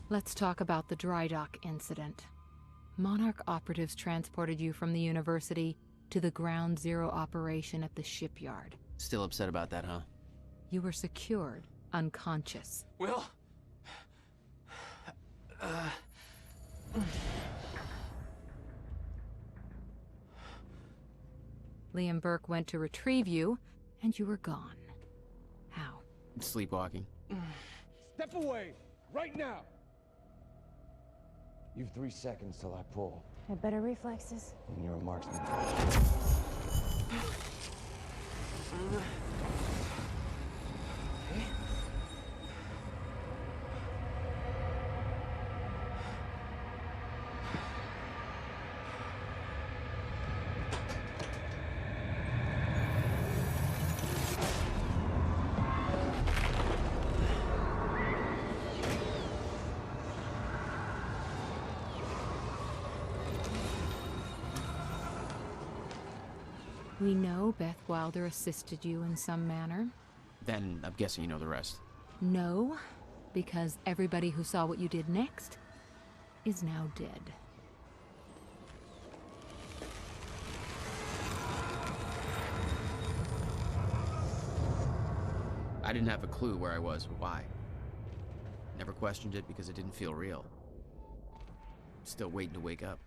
Let's talk about the dry dock incident. Monarch operatives transported you from the university to the Ground Zero operation at the shipyard. Still upset about that, huh? You were secured, unconscious. Will? Liam Burke went to retrieve you, and you were gone. How? Sleepwalking. Step away! Right now! You've 3 seconds till I pull. Had better reflexes. And you're a marksman. We know Beth Wilder assisted you in some manner. Then I'm guessing you know the rest. No, because everybody who saw what you did next is now dead. I didn't have a clue where I was or why. Never questioned it because it didn't feel real. Still waiting to wake up.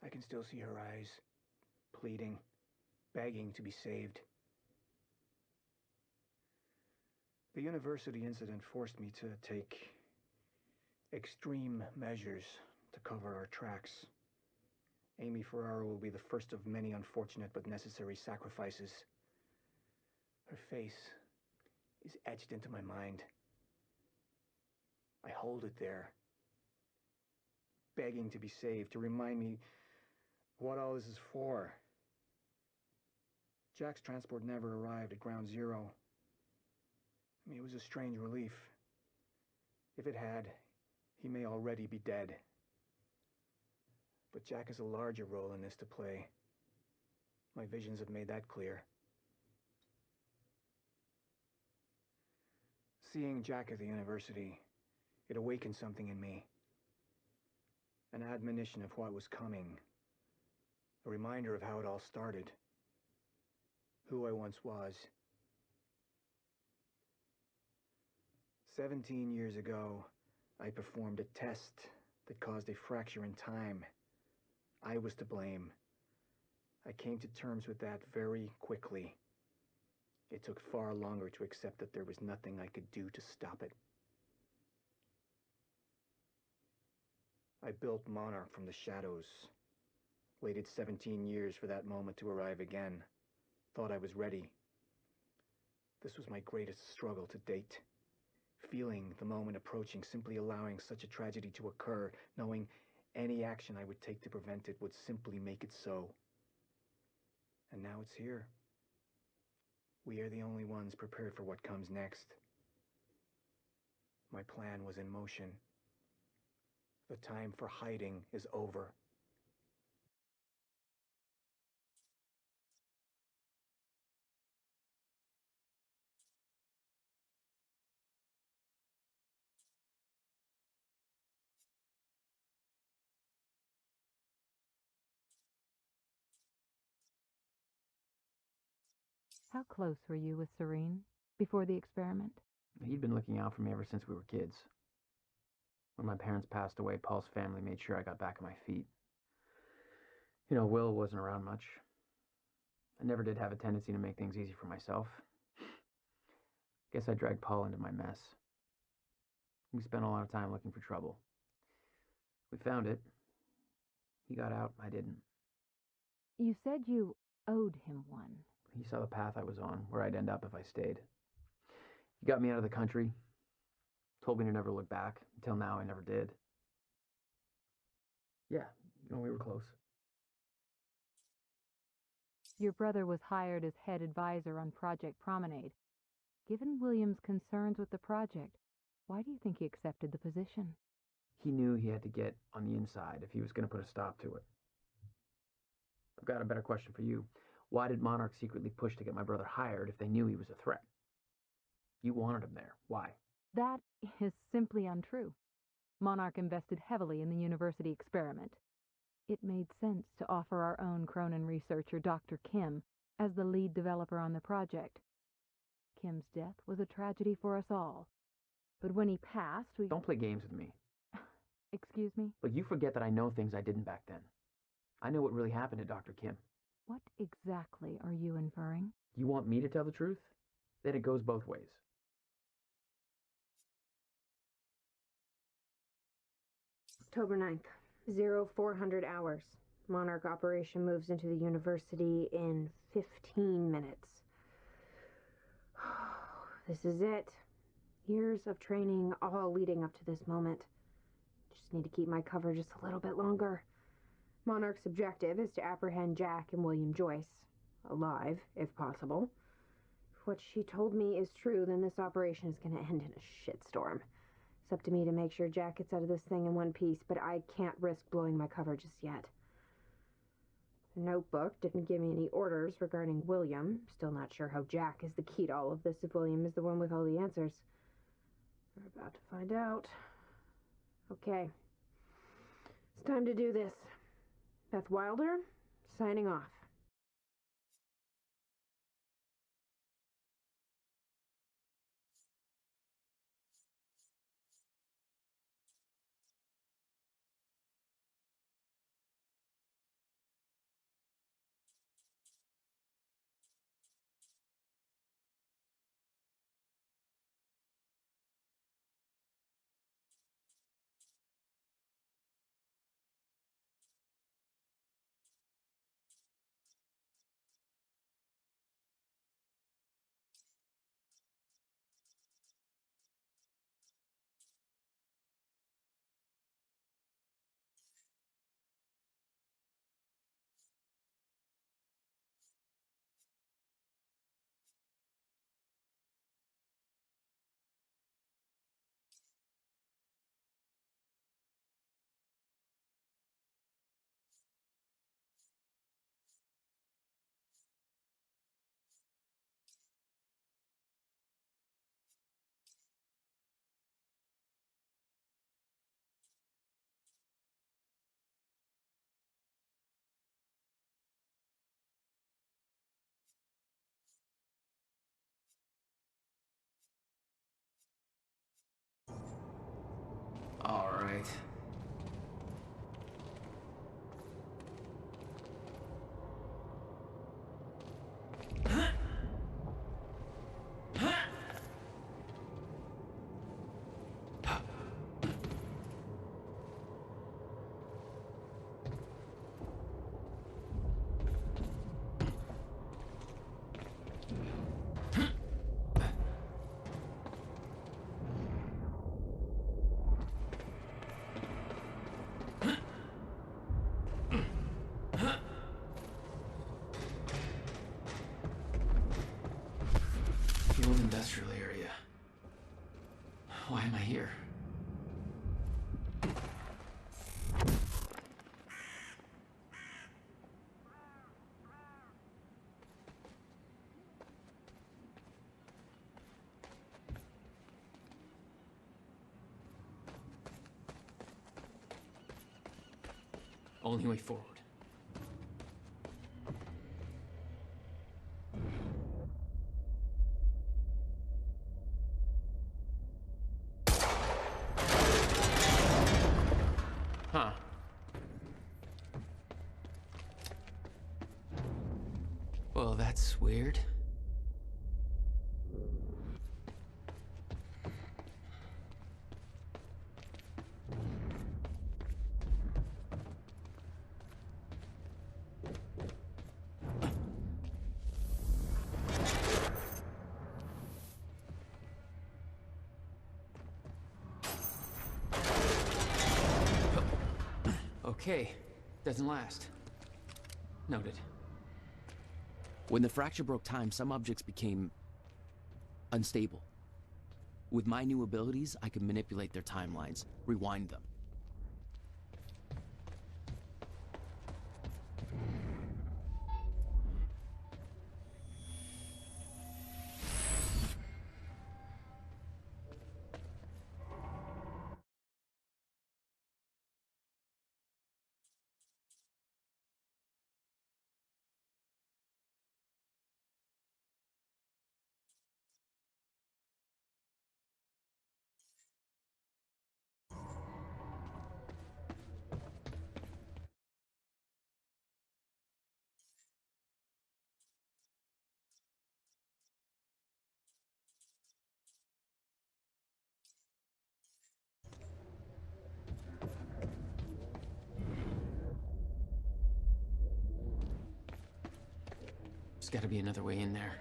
I can still see her eyes, pleading, begging to be saved. The university incident forced me to take extreme measures to cover our tracks. Amy Ferraro will be the first of many unfortunate but necessary sacrifices. Her face is etched into my mind. I hold it there, begging to be saved, to remind me what all this is for. Jack's transport never arrived at Ground Zero. I mean, it was a strange relief. If it had, he may already be dead. But Jack has a larger role in this to play. My visions have made that clear. Seeing Jack at the university, it awakened something in me. An admonition of what was coming. A reminder of how it all started. Who I once was. 17 years ago, I performed a test that caused a fracture in time. I was to blame. I came to terms with that very quickly. It took far longer to accept that there was nothing I could do to stop it. I built Monarch from the shadows. Waited 17 years for that moment to arrive again. Thought I was ready. This was my greatest struggle to date. Feeling the moment approaching, simply allowing such a tragedy to occur, knowing any action I would take to prevent it would simply make it so. And now it's here. We are the only ones prepared for what comes next. My plan was in motion. The time for hiding is over. How close were you with Serene before the experiment? He'd been looking out for me ever since we were kids. When my parents passed away, Paul's family made sure I got back on my feet. You know, Will wasn't around much. I never did have a tendency to make things easy for myself. Guess I dragged Paul into my mess. We spent a lot of time looking for trouble. We found it. He got out, I didn't. You said you owed him one. He saw the path I was on, where I'd end up if I stayed. He got me out of the country, told me to never look back. Until now, I never did. Yeah, we were close. Your brother was hired as head advisor on Project Promenade. Given William's concerns with the project, why do you think he accepted the position? He knew he had to get on the inside if he was going to put a stop to it. I've got a better question for you. Why did Monarch secretly push to get my brother hired if they knew he was a threat? You wanted him there. Why? That is simply untrue. Monarch invested heavily in the university experiment. It made sense to offer our own Cronin researcher, Dr. Kim, as the lead developer on the project. Kim's death was a tragedy for us all. But when he passed, we... Don't play games with me. Excuse me? Look, you forget that I know things I didn't back then. I know what really happened to Dr. Kim. What exactly are you inferring? You want me to tell the truth? Then it goes both ways. October 9th, 0400 hours. Monarch operation moves into the university in 15 minutes. This is it. Years of training, all leading up to this moment. Just need to keep my cover just a little bit longer. Monarch's objective is to apprehend Jack and William Joyce. Alive, if possible. If what she told me is true, then this operation is going to end in a shitstorm. It's up to me to make sure Jack gets out of this thing in one piece, but I can't risk blowing my cover just yet. The notebook didn't give me any orders regarding William. Still not sure how Jack is the key to all of this if William is the one with all the answers. We're about to find out. Okay. It's time to do this. Beth Wilder, signing off. All right. Industrial area. Why am I here? Only way forward. Huh. Well, that's weird. Okay, doesn't last. Noted. When the fracture broke time, some objects became unstable. With my new abilities, I could manipulate their timelines, rewind them. There's gotta be another way in there.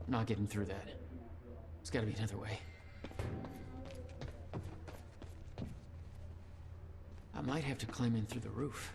Not getting through that. There's gotta be another way. I might have to climb in through the roof.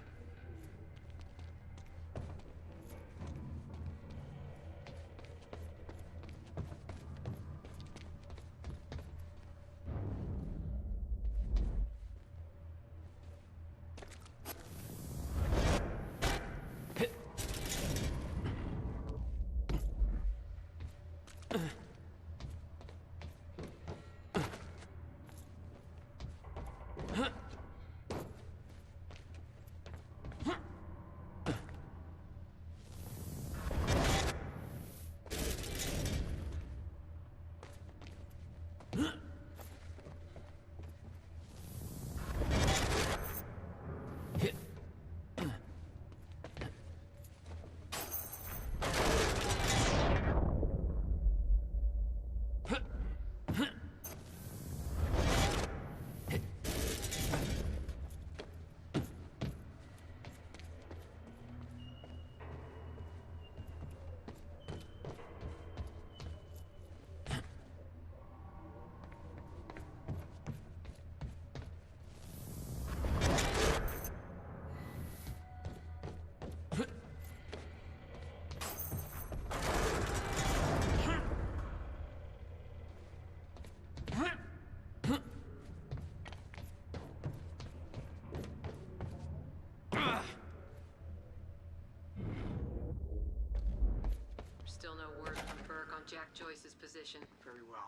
Still no word from Burke on Jack Joyce's position. Very well.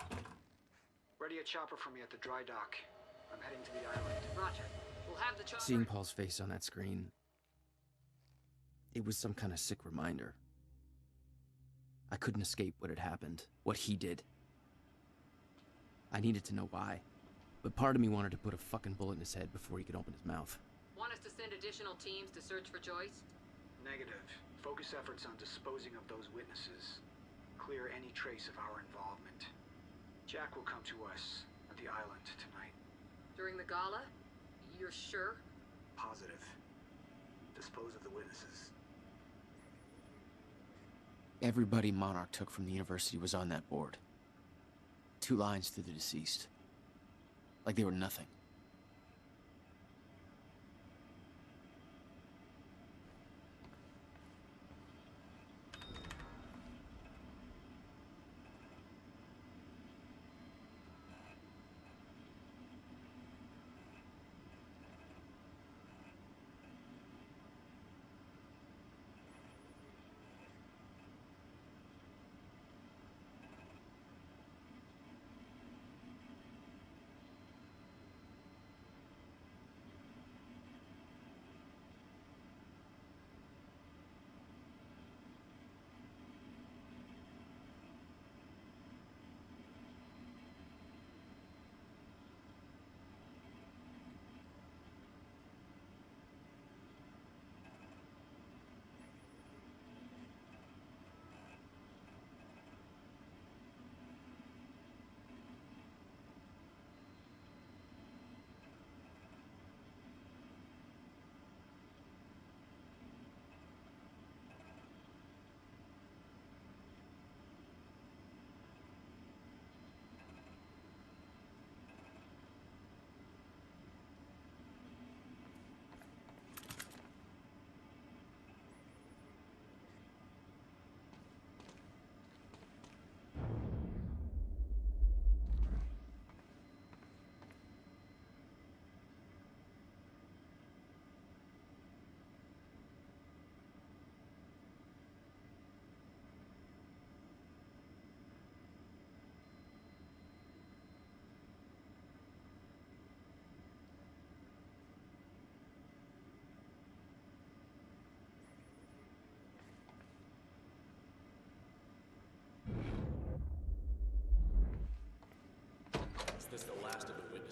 Ready a chopper for me at the dry dock. I'm heading to the island. Roger. We'll have the chopper... Seeing Paul's face on that screen, it was some kind of sick reminder. I couldn't escape what had happened, what he did. I needed to know why, but part of me wanted to put a fucking bullet in his head before he could open his mouth. Want us to send additional teams to search for Joyce? Negative. Focus efforts on disposing of those witnesses. Clear any trace of our involvement. Jack will come to us at the island tonight. During the gala? You're sure? Positive. Dispose of the witnesses. Everybody Monarch took from the university was on that board. 2 lines to the deceased. Like they were nothing.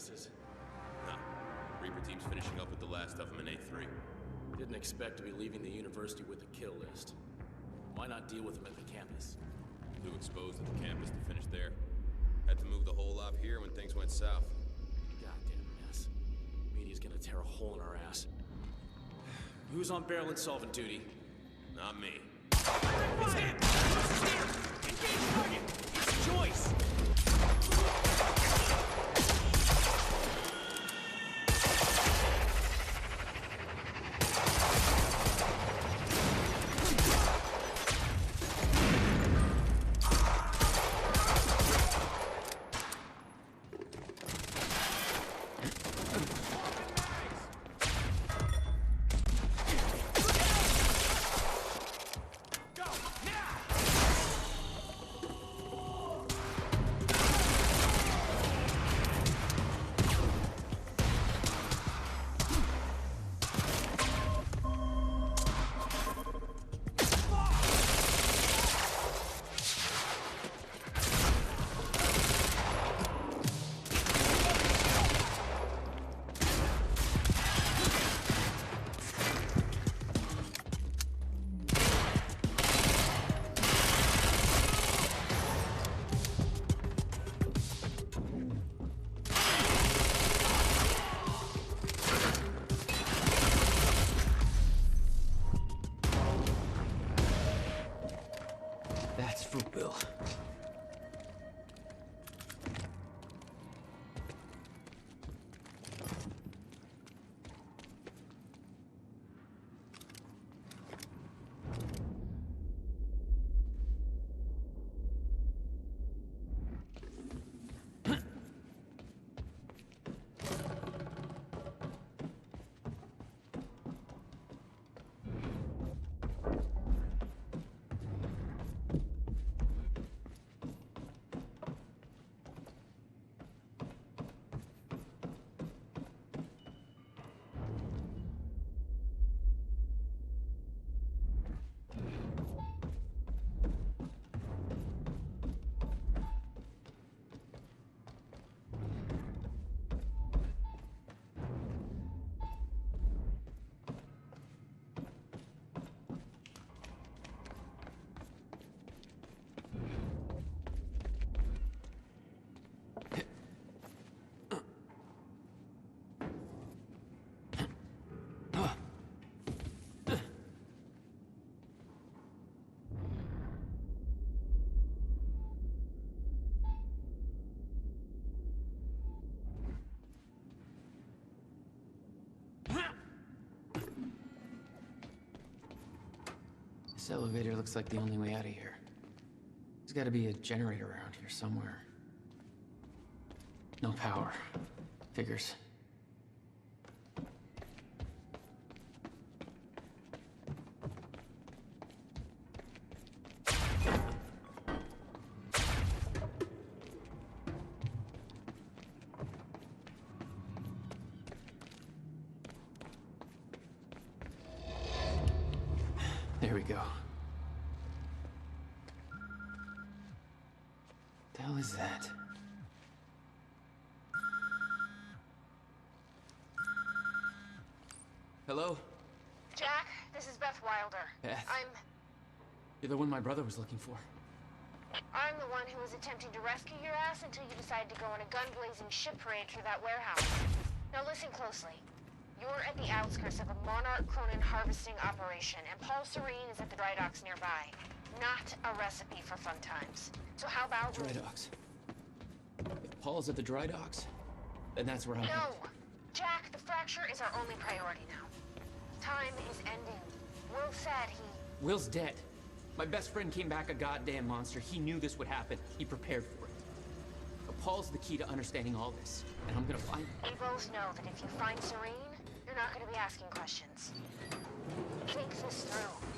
services. Huh. Reaper team's finishing up with the last of them in A3. Didn't expect to be leaving the university with a kill list. Why not deal with them at the campus? Too exposed at the campus to finish there. Had to move the whole lot here when things went south. Goddamn mess. Media's gonna tear a hole in our ass. Who's on barrel and solvent duty? Not me. It's him! Engage target! It's Joyce! That's Fruitville. This elevator looks like the only way out of here. There's gotta be a generator around here somewhere. No power. Figures. There we go. The hell is that? Hello? Jack, this is Beth Wilder. Beth? You're the one my brother was looking for. I'm the one who was attempting to rescue your ass until you decided to go on a gun-blazing ship parade through that warehouse. Now listen closely. You're at the outskirts of a Monarch Cronin harvesting operation, and Paul Serene is at the drydocks nearby. Not a recipe for fun times. So how about... Drydocks. If Paul's at the drydocks, then that's where I'm No! headed. Jack, the fracture is our only priority now. Time is ending. Will said he... Will's dead. My best friend came back a goddamn monster. He knew this would happen. He prepared for it. But Paul's the key to understanding all this, and I'm gonna find him. We both know that if you find Serene, you're not going to be asking questions. Think this through.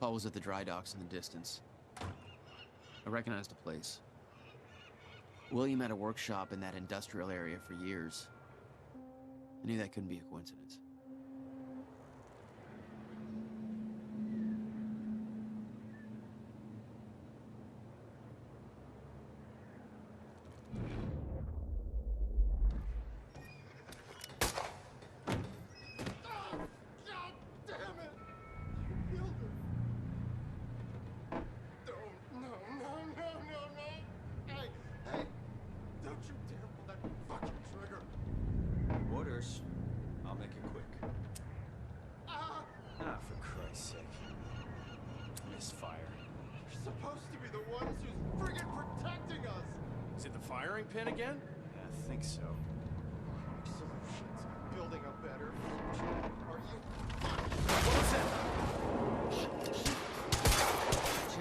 Paul was at the dry docks in the distance. I recognized the place. William had a workshop in that industrial area for years. I knew that couldn't be a coincidence. I'll make it quick. Ah, for Christ's sake. Misfire. You're supposed to be the ones who's friggin' protecting us! Is it the firing pin again? Yeah, I think so. Solutions. Building a better future. Are you... What was that?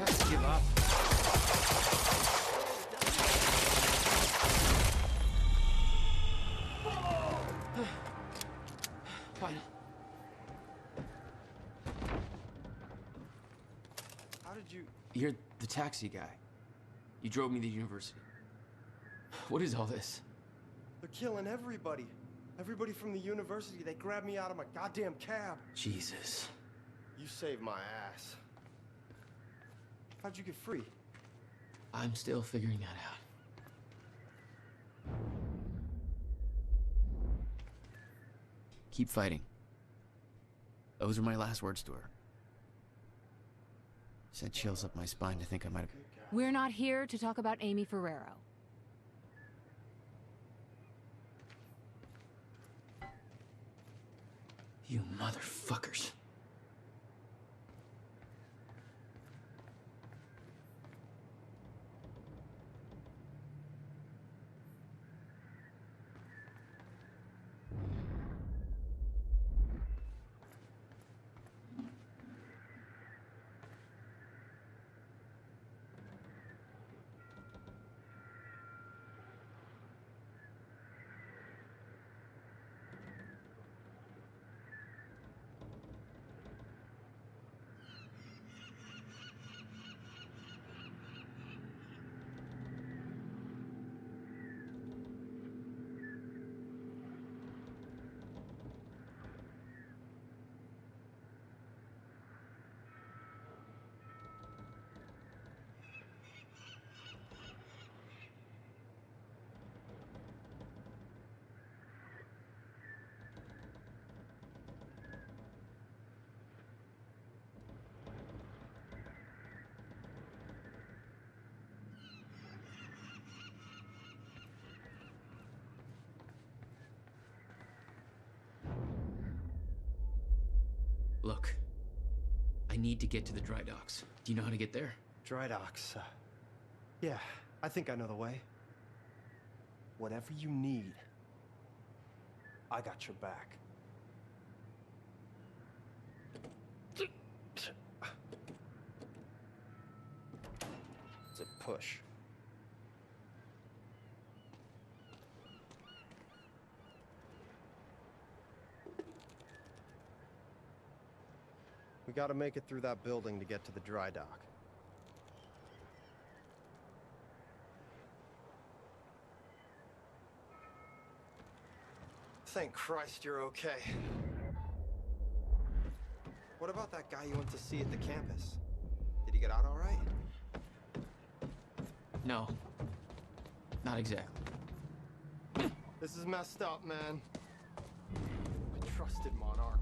Just give up. Fine. How did you... You're the taxi guy. You drove me to the university. What is all this? They're killing everybody. Everybody from the university. They grabbed me out of my goddamn cab. Jesus. You saved my ass. How'd you get free? I'm still figuring that out. Keep fighting. Those were my last words to her. Sent chills up my spine to think I might have... We're not here to talk about Amy Ferrero. You motherfuckers. Look, I need to get to the dry docks. Do you know how to get there? Dry docks. Yeah, I think I know the way. Whatever you need, I got your back. It's a push. We gotta make it through that building to get to the dry dock. Thank Christ you're okay. What about that guy you went to see at the campus? Did he get out all right? No. Not exactly. This is messed up, man. I trusted Monarch.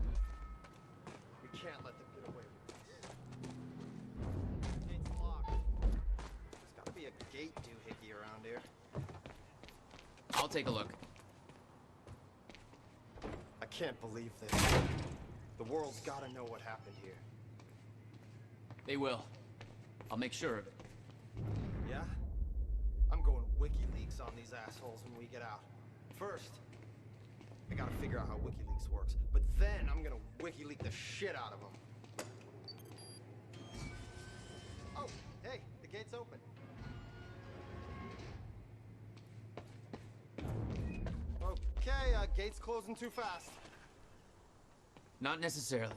We can't let them get away with this. Gate's locked. There's gotta be a gate doohickey around here. I'll take a look. I can't believe this. The world's gotta know what happened here. They will. I'll make sure of it. Yeah? I'm going WikiLeaks on these assholes when we get out. First, I gotta figure out how WikiLeaks works, but then I'm gonna WikiLeak the shit out of them. Oh, hey, the gate's open. Okay, gate's closing too fast. Not necessarily.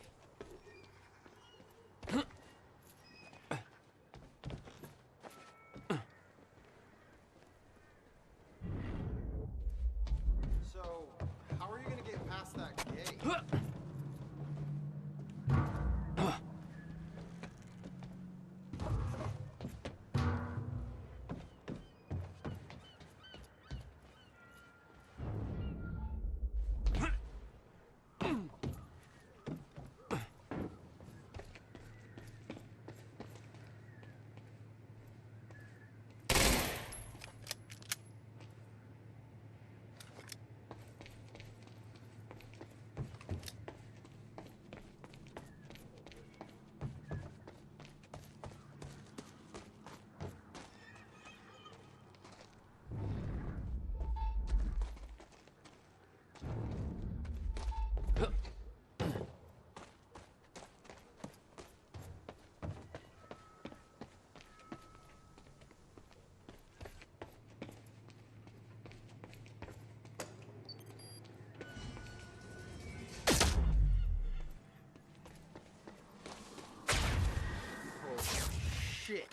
shit.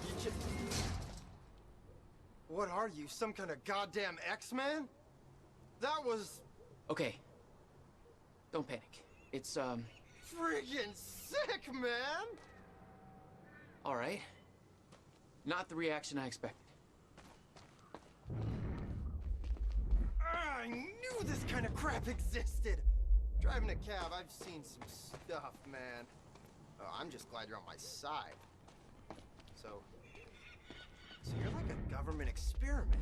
You just... What are you, some kind of goddamn X-Man? That was... Okay. Don't panic. It's, friggin' sick, man! Alright. Not the reaction I expected. I knew this kind of crap existed! Driving a cab, I've seen some stuff, man. Oh, I'm just glad you're on my side. So you're like a government experiment.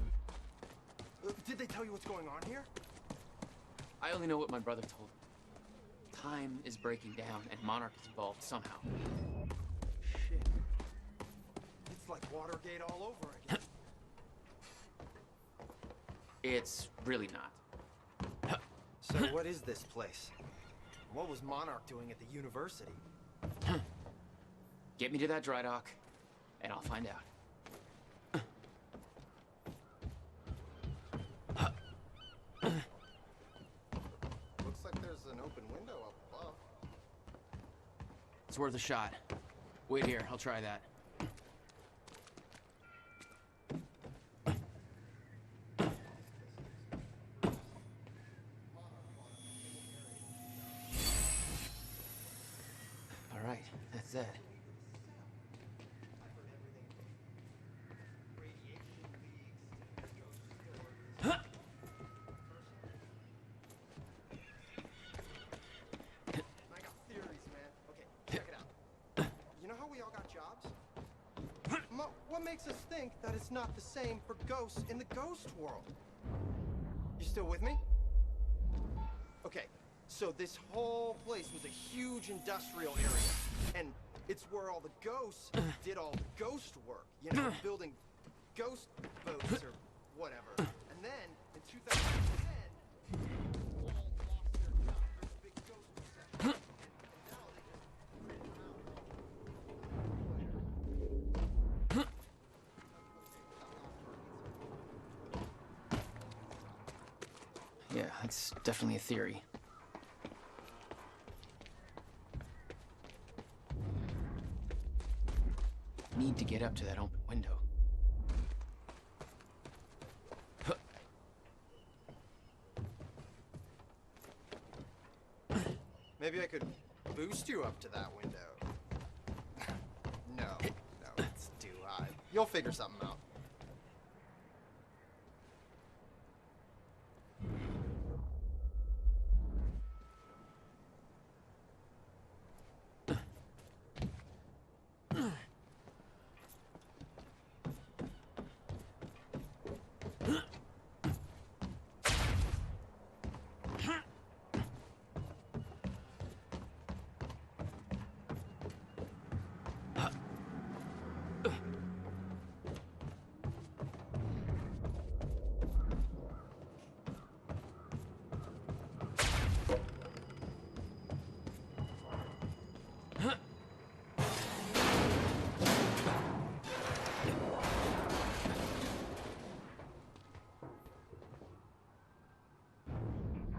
Did they tell you what's going on here? I only know what my brother told me. Time is breaking down, and Monarch is involved somehow. Shit. It's like Watergate all over again. It's really not. So what is this place? What was Monarch doing at the university? Get me to that dry dock, and I'll find out. Looks like there's an open window up above. It's worth a shot. Wait here, I'll try that. All right, that's it. I got theories, man. Okay, check it out. You know how we all got jobs? What makes us think that it's not the same for ghosts in the ghost world? You still with me? Okay, so this whole place was a huge industrial area, and it's where all the ghosts did all the ghost work, you know, building ghost boats or whatever. And then, in 2010, all lost their jobs. There was a big ghost recession. And now they just ran around. Yeah, that's definitely a theory. Need to get up to that open window. Maybe I could boost you up to that window. No, it's too high. You'll figure something out.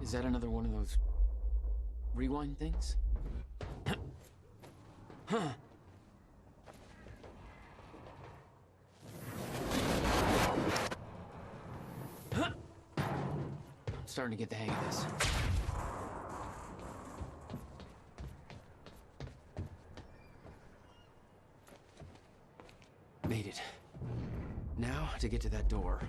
Is that another one of those rewind things? Huh. I'm starting to get the hang of this. Made it. Now to get to that door.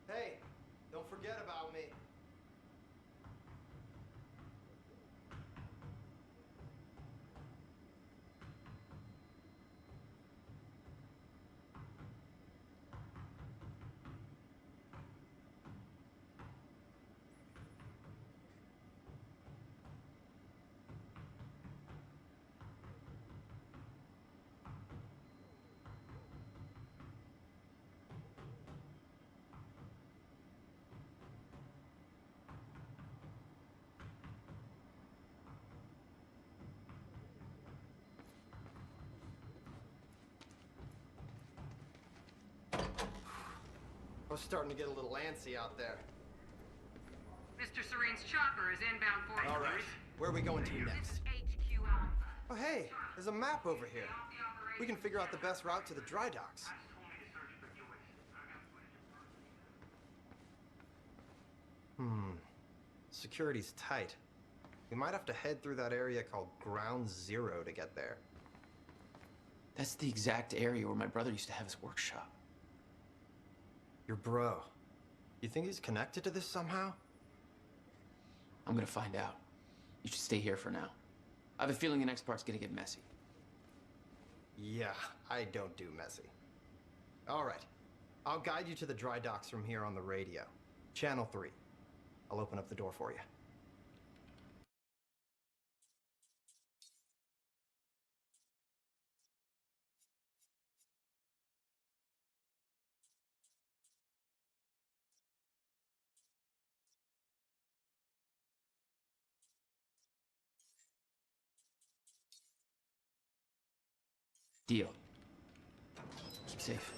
Hey, don't forget about me. was starting to get a little antsy out there. Mr. Serene's chopper is inbound for you. All right, where are we going to next? HQ Alpha. Oh, hey, there's a map over here. We can figure out the best route to the dry docks. Security's tight. We might have to head through that area called Ground Zero to get there. That's the exact area where my brother used to have his workshop. Your bro. You think he's connected to this somehow? I'm gonna find out. You should stay here for now. I have a feeling the next part's gonna get messy. Yeah, I don't do messy. All right. I'll guide you to the dry docks from here on the radio. Channel 3. I'll open up the door for you. Deal. Keep safe.